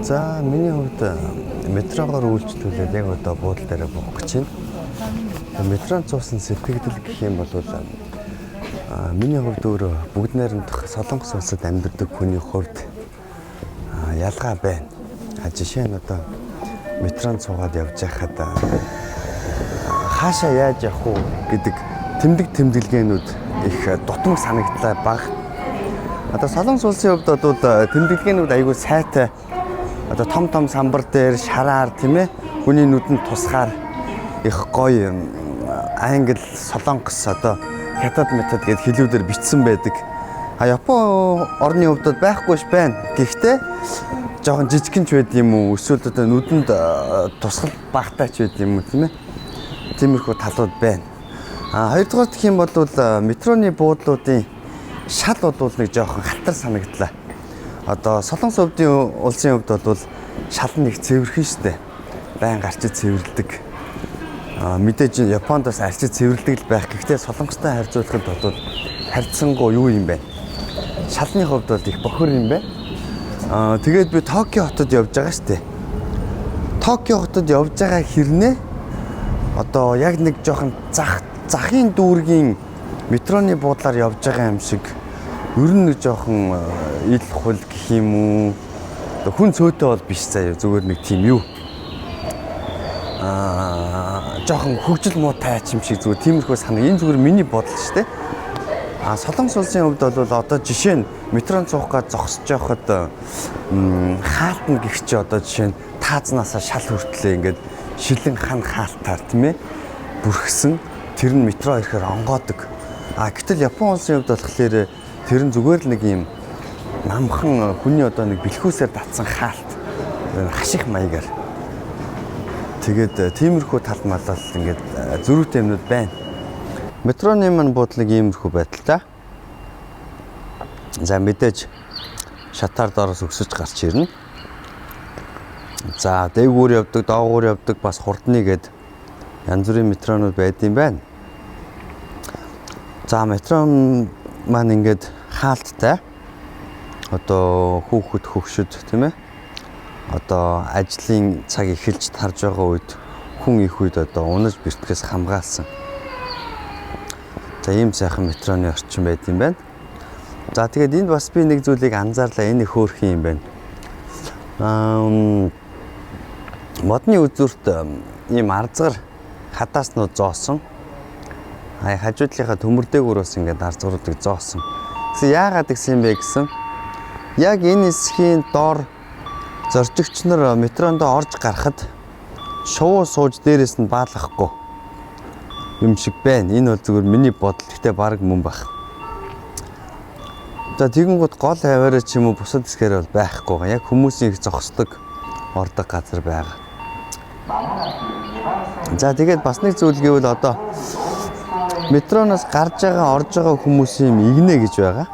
За миний хувьд метрогоор үйлчлүүлээд яг одоо буудлын дээр буух гэж байна. Метронд цуусан сэтгэгдэл гэх юм бол миний хувьд өөрөө бүгд найрамдах Солонгос улсад амьдардаг хүний хувьд ялгаа байна. Жишээ нь одоо метронд цуугаад явж байхад хаашаа яаж явах уу гэдэг тэмдэглэгээнүүд их дутмаг санагдлаа баг. Одоо Солонгос улсын хувьд бол тэмдэглэгээнүүд айгүй сайтай. Одоо том самбар дээр шараар тийм ээ хүний нүдэнд тусгаар их гоё англи солонгос одоо хятад метод гэд хэлүүдээр бичсэн байдаг. Япон орны хувьд байхгүйш байна. Гэхдээ жоохон жижигхэн ч байд юм уу эсвэл одоо нүдэнд тусгал багтай ч байд юм уу тийм ээ. Тиймэрхүү талууд байна. Хоёрдугаар гэх юм бол метроны буудлуудын шал бол нэг жоохон халтар санагдлаа. Одоо Солонгос улсын хувьд бол шал нь их цэвэрхэн штэ. Байнга арчид цэвэрлдэг. Мэдээж Японд бас арчид цэвэрлдэг л байх. Гэхдээ Солонгостой харьцуулахад бол харьцангуй юу юм бэ? Шалны хувьд бол их бохор юм байна. Тэгээд би Токио хотод явж байгаа штэ. Токио хотод явж байгаа хэрнээ одоо яг нэг жоохон захын дүүргийн метроны буудлаар явж байгаа юм шиг ер нь нэг жоохон ил хул гэх юм уу. Хүн цөөтэй бол биш заяа зүгээр нэг тийм юу. Жоохон хөгжил муутай юм шиг зүгээр тиймэрхүү санаа. Энэ зүгээр миний бодол шүү дээ. Солонгос улсын хувьд бол одоо жишээ нь метронд цуух гэж зогсож явахад хаалтна гэх чи одоо жишээ нь таазнаасаа шал хүртлээ ингээд шилэн хан хаалтаар тийм ээ бүрхсэн тэр нь метро ирэхээр онгоодог. Гэтэл Япон улсын хувьд болохоор тэр нь зүгээр л нэг юм намхан хүний одоо нэг бэлхүүсээр татсан хаалт хаших маягаар. Тэгээд тиймэрхүү тал малал ингээд зөрүүтэй юмнууд байна. Метроны маань буудлыг иймэрхүү байдалтай. За мэдээж шатаар доороос өксөж гарч ирнэ. За дээгүүр явдаг, доогуур явдаг бас хурдны гээд янз бүрийн метронууд байд юм байна. За метрон маань ингээд хаалттай. Одоо хүүхэд хөгшөд тийм ээ. Одоо ажлын цаг эхэлж тарж байгаа үед хүн их үед одоо унаж бэртгэс хамгаалсан. За ийм сайхан метроны орчин байд юм байна. За тэгээд энд бас би нэг зүйлийг анзаарлаа. Энэ их хөөрхөн юм байна. Модны үзүүрт ийм арзгар хадааснууд зоосон. Хажуудлынхаа төмөрдөөгөр бас ингээд арзгаруудыг зоосон. Тэгсэн яагаад гэсэн юм бэ гэсэн? Яг энэ хэсгийн доор зорчигч нар метронд орж гарахад шувуу сууж дээрээс нь баалгахгүй юм шиг байна. Энэ бол зүгээр миний бодол. Гэхдээ баг мөн байх. За тэгэнгүүт гол хаваараа ч юм уу бусад хэсгээр бол байхгүй. Яг хүмүүсийн их зогсдог ордог газар байгаа. За тэгээд бас нэг зүйл гэвэл одоо метроноос гарч байгаа орж байгаа хүмүүсийн игнэ гэж байгаа.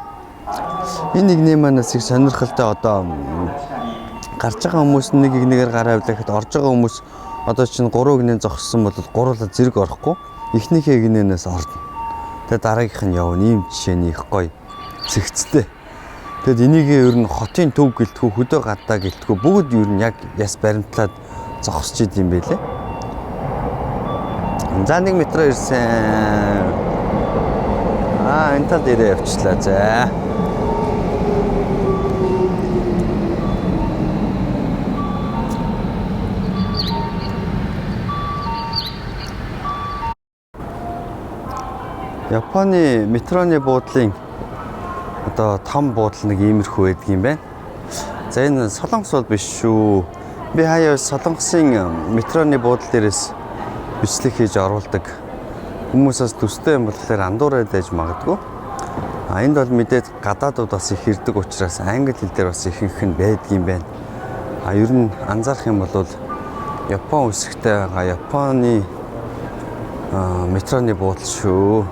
Энэ игнэ манаас их сонирхолтой одоо гарч байгаа хүмүүс нэг игнэгээр гараа авлахад орж байгаа хүмүүс одоо чинь 3 игнээ зогссон бол гуруула зэрэг орохгүй эхнийхээ игнээс орно. Тэгээд дараагийнх нь явна. Ийм жишээний их гоё цэгцтэй. Тэгэд энийг ер нь хотын төв гэлтгүү хөдөө гадаа гэлтгүү бүгд ер нь яг яс баримтлаад зогсож идэм байлээ. За нэг метро ирсэн. Энэ тал дээрээ явчлаа. За. Японы метроны буудлын одоо том буудал нэг иймэрхүү байдаг юм байна. За энэ Солонгос бол биш шүү. Би хаяа Солонгосын метроны буудлын дээрээс бичлэг хийж оруулдаг. Хүмүүсээс төстэй юм болохоор андуураад байж магадгүй. Энд бол мэдээд гадаадууд бас их ирдэг учраас англи хэл дээр бас ихэнх нь байдаг юм байна. Ер нь анзаарах юм бол Япон үсэгтэй байгаа Японы метроны буудал шүү.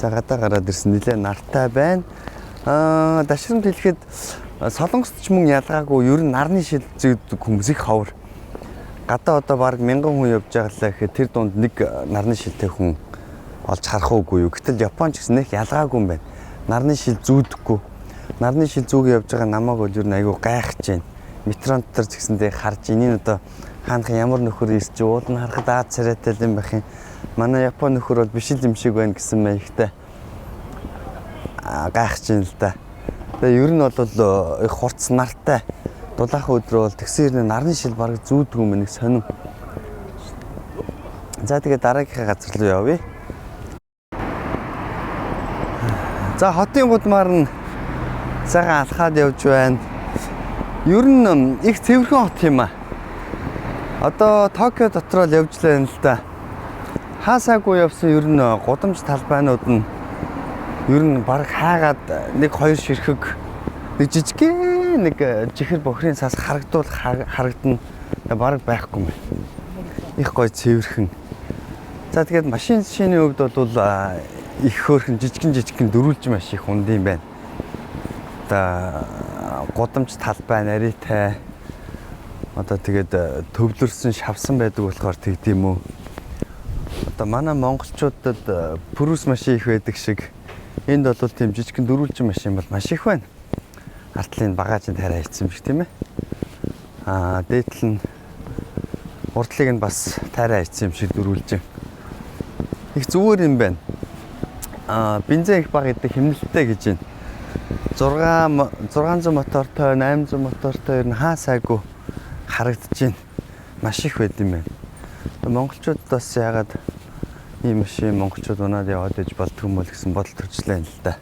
За гадаа гараад ирсэн нэлээ нартай байна. Дашрамд хэлэхэд Солонгост ч мөн ялгаагүй ер нь нарны шил зүйдэг хүмүүс их ховор. Гадаа одоо баг 1000 хүн явж байгалаа гэхэд тэр дунд нэг нарны шилтэй хүн олж харах уугүй юу. Гэтэл Япон ч гэсэн их ялгаагүй юм байна. Нарны шил зүүдэггүй. нарны шил зүг явж байгаа намайг бол ер нь айгүй гайхаж байна. Метрон дотор ч гэсэндээ харж энэ одоо хаанхан ямар нөхөр ирж уул нь харахад Аз царайтай юм байх юм. Манай Япон нөхөр бол биш юм шиг байна гэсэн маягтай гайхаж байна л да. Тэгээ ер нь бол их хурц нартай дулаахан өдрөө бол тэгсэн нарны шил бараг зүүдгүй юм нэг сонин. За тэгээ дараагийнхаа газар руу явъя. За хотын гудмаар нь цагаан алхаад явж байна. Ер нь их цэвэрхэн хот юм аа. Одоо Токио дотор л явж лээ л да. Хаасаагүй явсан ер нь гудамж талбайнууд нь ер нь баг хаагаад нэг хоёр ширхэг нэг жижигхэн нэг жихэр бохрын цаас харагдана баг байхгүй юм. Их гоё цэвэрхэн. За тэгээд машин шины хувьд бол их хөөрхөн жижигхэн дөрүүлж маш их унд юм байна. Одоо гудамж талбай нарийтай одоо тэгээд төвлөрсөн шавсан байдаг болохоор тэгдэм үү. Одоо манай монголчуудад пүрүс машин их байдаг шиг энд бол тийм жижигхэн дөрүүлжин машин бол маш их байна. Артлын багажинд хараа хийсэн юм шиг тийм ээ. Дээдл нь урдлыг нь бас тайраа хийсэн юм шиг дөрүүлжин. Их зүгээр юм байна. Бензин их бага гэдэг хэмнэлттэй гэж байна. 600 мотортой, 800 мотортой ер нь хаасаагүй харагдаж байна. Маш их байд юм байна. Монголчууд бас яагаад ийм машин монголчууд унаад яваад иж болдго юм бол гэсэн бодол төржлээ л да.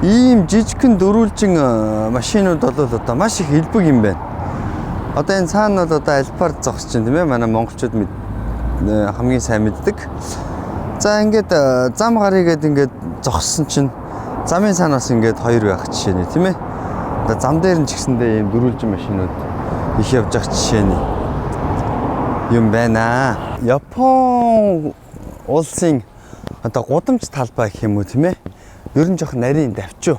Ийм жижигхэн дөрүүлжин машинууд бол одоо маш их элбэг юм байна. Одоо энэ цаана бол одоо альпаар зогсож байна тийм ээ. Манай монголчууд хамгийн сайн мэддэг. За ингээд зам гарыгээд ингээд зогссон чинь замын цаанаас ингээд хоёр байх жишээ нэ тийм ээ. Одоо зам дээр нь ч гэсэндээ ийм дөрүүлжин машинууд их явж байгаа жишээ нэ юм байна. Япон улсын одоо гудамж талбай гэх юм уу тийм ээ. Ер нь жоох нарийн давчуу.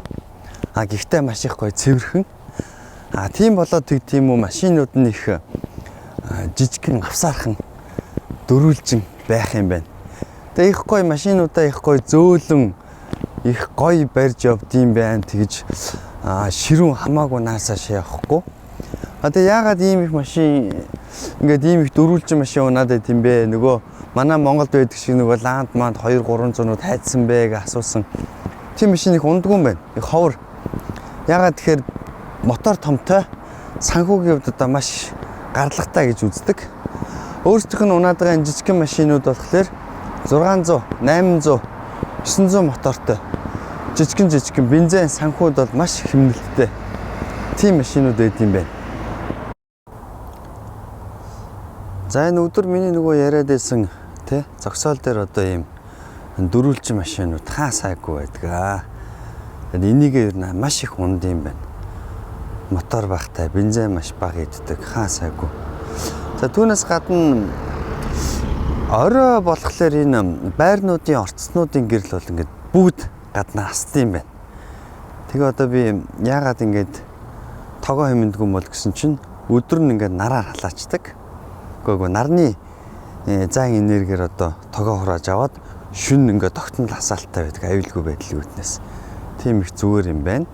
Гэхдээ маш их гоё цэвэрхэн. Тийм болоод тийм үү машинууд нь их жижигхэн авсаархан дөрүүлжин байх юм байна. Тэгээ их гоё машинуудаа их гоё зөөлөн их гоё барьж явдсан байна. Тэгж ширүүн хамаагүй наасаа явахгүй. Тэгээ яагаад ийм их машин ингээд ийм их дөрүүлжин машин унаад байт юм бэ? Нөгөө манай Монголд байдаг шиг нөгөө ланд манд 200-300-ууд хайдсан бэ гэж асуусан. Тийм машин их ундгүй юм байна. Их ховор. Яагаад тэгэхээр мотор томтой санхүүгийн хувьд одоо маш гарлагтай гэж үздэг. Өөрсдийнх нь унаад байгаа жижигхэн машинууд болохоор 600, 800, 900 мотортой жижигхэн бензин санхүүд бол маш хэмнэлттэй. Тийм машинууд байд юм байна. За энэ өдөр миний нөгөө яриад байсан тий зогсоол дээр одоо ийм дөрүүлжин машинууд хаасаагүй байдаг. Тэгээд энийг ер нь маш их унд юм байна. Мотор багтай, бензин маш бага иддэг, хаасаагүй. За түүнээс гадна орой болохоор энэ байрнуудын орцснуудын гэрэл бол ингээд бүгд гаднаа хасдаг юм байна. Тэгээ одоо би яагаад ингээд тогоо хэмэндгүй юм бол гэсэн чинь өдөр нь ингээд нараар халаачдаг. Гэхдээ нарны зан энергиэр одоо тогоо хурааж аваад шүн ингээд тогтнол хасаалттай байдаг аюулгүй байдлын үүднээс. Тийм их зүгээр юм байна.